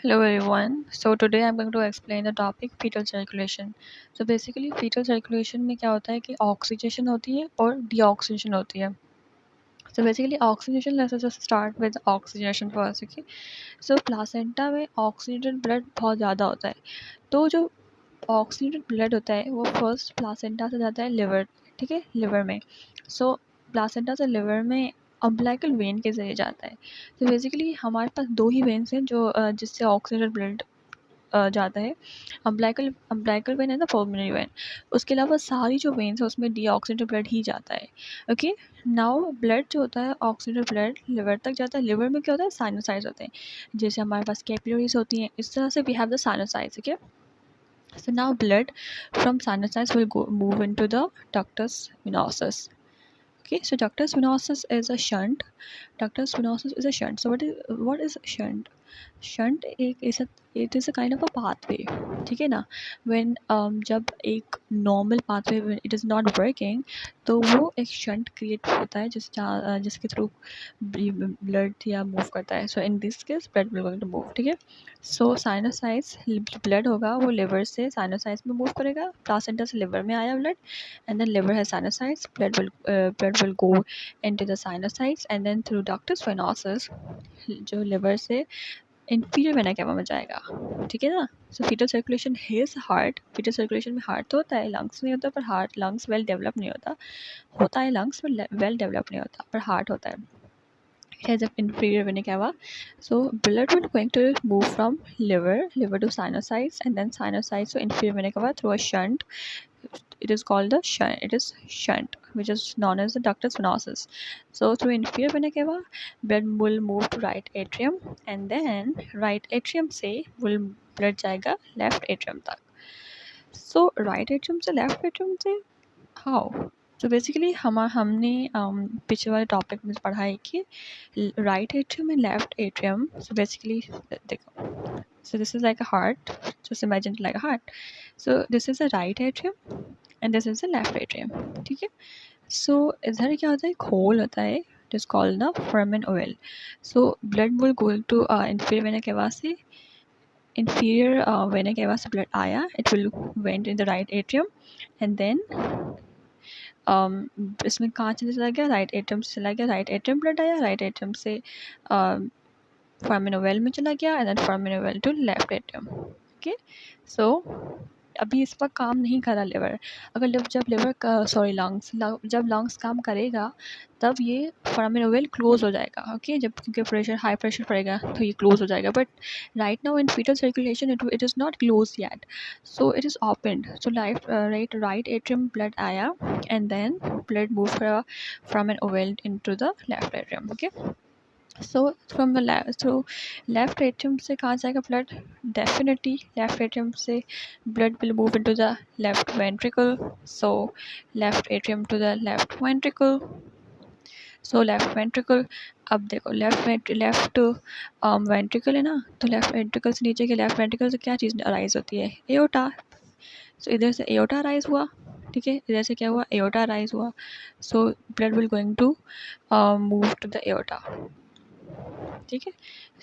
Hello everyone. So today I'm going to explain the topic fetal circulation. So basically fetal circulation में क्या होता है कि oxygen होती है और डीऑक्सीजन होती है. So basically oxygenation, let's just start with oxygenation first. Okay. So placenta में oxygenated blood बहुत ज़्यादा होता है. तो जो oxygenated blood होता है वो first placenta से जाता है liver, ठीक है, liver में. So placenta से liver में अम्बिलाइकल वेन के ज़रिए जाता है. तो बेसिकली हमारे पास दो ही वेन्स हैं जो जिससे ऑक्सीजनेटेड ब्लड जाता है. अम्बिलाइकल वेन है ना, पल्मोनरी वेन. उसके अलावा सारी जो वेन्स है उसमें डीऑक्सीजनेटेड ब्लड ही जाता है. ओके. नाउ ब्लड जो होता है ऑक्सीजनेटेड ब्लड लिवर तक जाता है. लिवर में क्या होता है, साइनोसाइड्स होते हैं. जैसे हमारे पास कैपिलरीज होती हैं, इस तरह से we have the sinusoids. Okay. So now blood from sinusitis will move into the ductus venosus. Okay, so ductus venosus is a shunt. Ductus venosus is a shunt. So what is shunt? Shunt एक ऐसा, it is a kind of a pathway, ठीक है ना. When जब एक normal pathway it is not working, तो वो एक शंट क्रिएट होता है जिसके थ्रू ब्लड या मूव करता है. So in this case blood will going to move, ठीक है. सो साइनोसाइट्स ब्लड होगा वो लिवर से साइनोसाइट्स में मूव करेगा. प्लासेंटा से लिवर में आया blood, and then liver has sinusites. Blood will go into the sinusites and then through ductus venosus जो लिवर से इंफीरियर वेना कैवा में जाएगा, ठीक है ना. So fetal circulation has heart. Fetal circulation में हार्ट तो होता है, लंग्स नहीं होता. पर हार्ट लंग्स वेल डेवलप नहीं होता है लंग्स वेल डेवलप नहीं होता, पर हार्ट होता है. It has an inferior vena cava. So blood will going to move from liver to sinusites, and then sinusites to inferior vena cava through a shunt. It is called the shunt. It is shunt, which is known as the ductus venosus. So through inferior vena cava, blood will move to right atrium, and then right atrium से will blood जाएगा left atrium तक. So right atrium से left atrium से how? तो basically हमने पिछले वाले topic में पढ़ा है कि right atrium and left atrium. So basically देखो, so this is like a heart. Just imagine like a heart. So this is a right atrium and this is a left atrium, ठीक है. सो इधर क्या होता है, एक होल होता है. It is called the foramen ovale. So blood will going to inferior vena cava से inferior vena cava से blood आया. It will went in the right atrium and then इसमें कहाँ चला गया, राइट एट्रियम से चला गया. राइट एट्रियम ब्लड आया, राइट एट्रियम से फोरामेन ओवल में चला गया, and then foramen ovale to left atrium. Okay. So अभी इस पर काम नहीं करा लिवर. अगर जब लिवर का लंग्स जब लंग्स काम करेगा तब ये फोरामेन ओवल क्लोज हो जाएगा. ओके. जब क्योंकि प्रेशर हाई प्रेशर पड़ेगा तो ये क्लोज हो जाएगा. But right now in fetal circulation it is not close yet. So it is opened. So right atrium blood आया, and then blood moved from an oval into the left atrium. Okay. So from the left atrium से कहाँ जाएगा blood? Definitely left atrium से blood will move into the left ventricle. So left atrium to the left ventricle. So left ventricle. अब देखो left ventricle है ना, तो left ventricle से नीचे के लेफ्ट वेंट्रिकल से क्या चीज़ अराइज होती है, एओर्टा. सो इधर से एओर्टा राइज हुआ, ठीक है. इधर से क्या हुआ, एओर्टा राइज हुआ. So blood will going to move to the aorta, ठीक है.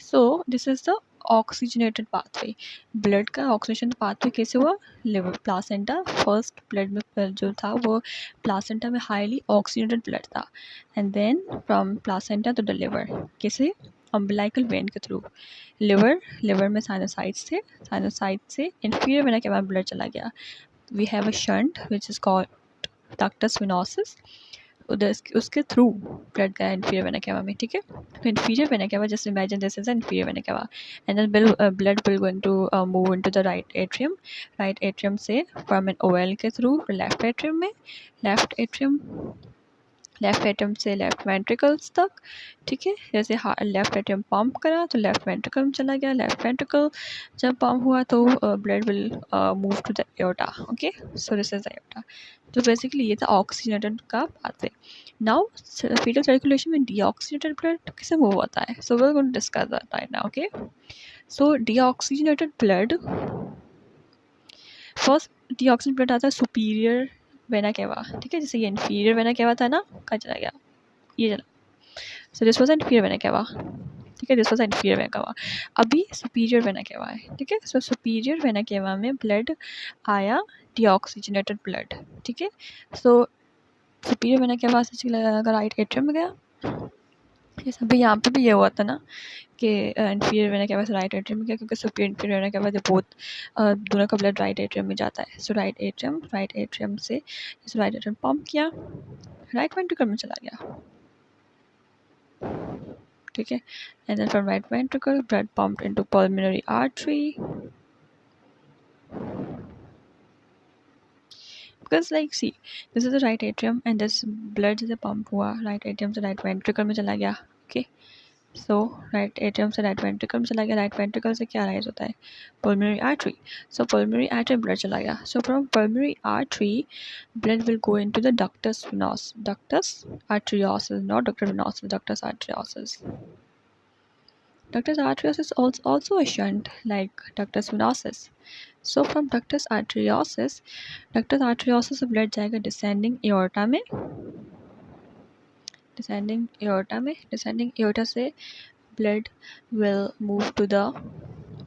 So this is the oxygenated pathway. Blood का ऑक्सीजन पाथवे कैसे हुआ, लिवर प्लासेंटा. फर्स्ट ब्लड में जो था वो प्लासेंटा में हाईली ऑक्सीजनेटेड ब्लड था, and then from placenta to the liver कैसे, अम्बिलाइकल वेन के थ्रू. लिवर में साइनोसाइट्स थे, साइनोसाइट से इंफीरियर वेना के बाद ब्लड चला गया. We have a shunt which is called ductus venosus. उधर उसके थ्रू ब्लड गया इंफीरियर वेना कैवा में, ठीक है. तो inferior vena cava, just imagine this is inferior vena cava, and then blood will going to move into the right atrium. Right atrium से foramen ovale के थ्रू लेफ्ट एट्रियम में, left atrium से left ventricles तक, ठीक है. जैसे left atrium pump करा तो लेफ्ट वेंट्रिकल में चला गया. लेफ्ट वेंट्रिकल जब पंप हुआ तो blood will move to the aorta. Okay. So this is the aorta. तो बेसिकली ये था ऑक्सीजनेटेड का पाथवे. नाउ फीटल सर्कुलेशन में डीऑक्सीजनेटेड ब्लड कैसे मूव होता है, so we are going to discuss that right now. Okay. So deoxygenated blood, first deoxygenated blood आता है सुपीरियर वेना कैवा, ठीक है. जैसे ये इन्फीरियर वेना कैवा था ना, कहाँ चला गया, ये चला. So this was inferior vena cava. ठीक है, this was inferior vena cava. अभी सुपीरियर वेना केवा है, ठीक है। सो सुपीरियर वेना केवा में ब्लड आया डीऑक्सीजनेटेड ब्लड, ठीक है। सो सुपीरियर वेना केवा से चला राइट एट्रियम में गया। ये अभी यहाँ पे भी ये हुआ था ना कि इंफीरियर वेना केवा से राइट एट्रियम में गया, क्योंकि superior inferior vena cava both दोनों का ब्लड राइट एट्रियम में जाता है। सो राइट एट्रियम से इस राइट एट्रियम पंप किया, राइट वेंट्रिकल में चला गया, ठीक है। And then from right ventricle blood pumped into pulmonary artery, because like see, this is the right atrium and this blood जैसे pump हुआ right atrium से right ventricle में चला गया, okay। so right atrium से right ventricle में चला गया, right ventricle से क्या rise होता है, pulmonary artery। so pulmonary artery blood चला गया, so from pulmonary artery blood will go into the ductus venosus, ductus arteriosus, not ductus venosus, ductus arteriosus। ductus arteriosus is also a shunt like ductus venosus। so from ductus arteriosus से blood जाएगा descending aorta में, descending aorta से blood will move to the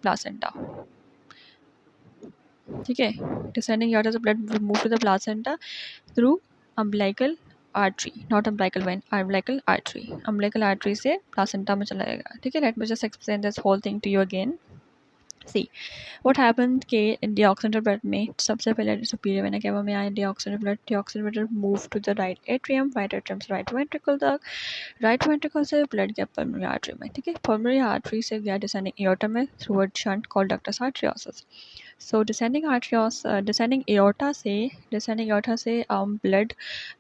placenta, ठीक है। Descending aorta से blood will move to the placenta through umbilical artery, not umbilical vein, umbilical artery. Umbilical artery से placenta में चला जाएगा, ठीक है। Let me just explain this whole thing to you again. See what happened के deoxygenated blood में सबसे पहले सुपीरियर वेना केवा में आया deoxygenated blood move to the right atrium से राइट वेंट्रिकल तक, राइट वेंट्रिकल से ब्लड गया पल्मोनरी आर्टरी में, ठीक है। पल्मोनरी आर्टरी से गया डिसेंडिंग एओर्टा में through a shunt called ductus arteriosus. So descending aorta से ब्लड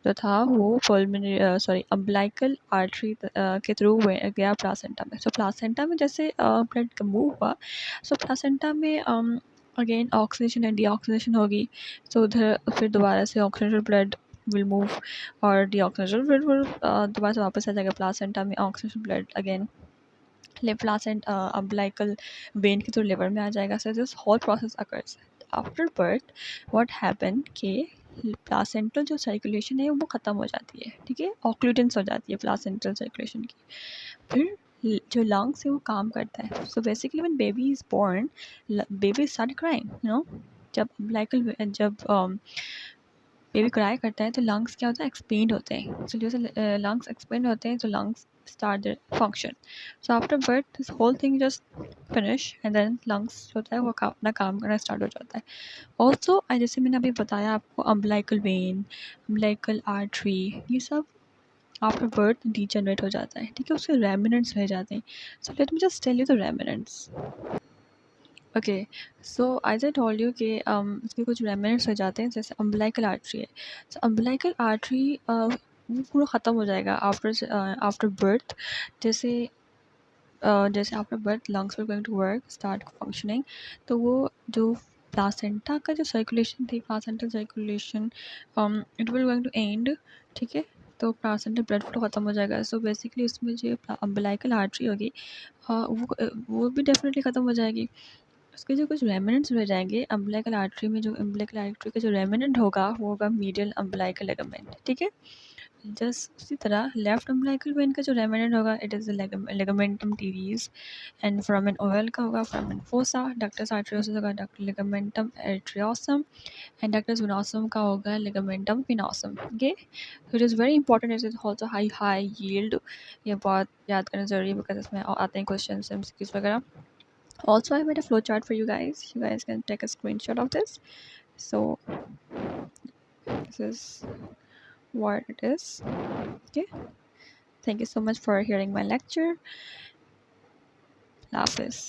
जो था वो पल्मोनरी अम्बिलिकल आर्टरी के थ्रू गया प्लासेंटा में। सो प्लासेंटा में जैसे ब्लड मूव हुआ, सो प्लासेंटा में अगेन ऑक्सीजनेशन एंड डीऑक्सीजनेशन होगी। सो उधर फिर दोबारा से ऑक्सीजनेटेड ब्लड विल मूव और डीऑक्सीजनेटेड ब्लड विल दोबारा से वापस आ जाएगा प्लासेंटा में, oxygenated blood again placenta umbilical vein के थ्रू लिवर में आ जाएगा। So this whole process occurs after birth. What happen के प्लासेंटल जो सर्कुलेशन है वो ख़त्म हो जाती है, ठीक है, ऑक्लूडेंस हो जाती है प्लासेंटल सर्कुलेशन की। फिर जो लंग्स है वो काम करता है। So basically when baby is born, baby start crying, you know. जब बेबी क्राई करता है तो लंग्स क्या होता है, एक्सपेंड होते हैं। सो जैसे लंग्स एक्सपेंड होते हैं तो lungs start their function. So after birth this whole thing just finish and then lungs जो होता है वो अपना काम करना स्टार्ट हो जाता है। ऑल्सो जैसे मैंने अभी बताया आपको, अम्बिलिकल वेन, अम्बिलिकल आर्टरी, ये सब आफ्टर बर्थ डीजनरेट हो जाता है, ठीक है, उसके रेमिनेंट्स रह जाते हैं। So let me just tell you the remnants. Okay, so as I told you कि उसके कुछ रेमिनेंट्स हो जाते हैं, जैसे अम्बिलिकल आर्टरी है। सो अम्बिलिकल आर्टरी वो पूरा ख़त्म हो जाएगा आफ्टर बर्थ। जैसे जैसे after birth lungs were going to work start functioning, तो वो जो प्लासेंटा का जो सर्कुलेशन थी, placental circulation, it will going to end, ठीक है। तो प्लासेंटल ब्लड फ्लो ख़त्म हो जाएगा। सो बेसिकली उसमें जो अम्बिलिकल आर्टरी होगी वो भी डेफिनेटली ख़त्म हो जाएगी। उसके जो कुछ रेमिनेंट्स रह जाएंगे अम्बिलिकल आर्टरी में, जो अम्बिलिकल आर्टरी का जो रेमिनेंट होगा वो होगा मीडियल अम्बिलिकल लिगामेंट, ठीक है। जस्ट उसी तरह लेफ्ट अम्बिलिकल वेन का जो रेमिनेंट होगा it is ligamentum teres, and foramen ovale का होगा फोरामेन फोसा, डक्टस आर्टरियोसस होगा ligamentum arteriosum, and ductus venosum का होगा ligamentum venosum. Okay, it is very important, it is also high yield. ये बहुत याद करना ज़रूरी है बिकॉज इसमें आते हैं क्वेश्चन एमसीक्यूज वगैरह। Also, I made a flow chart for you guys. You guys can take a screenshot of this. So this is what it is. Okay, thank you so much for hearing my lecture. Love this.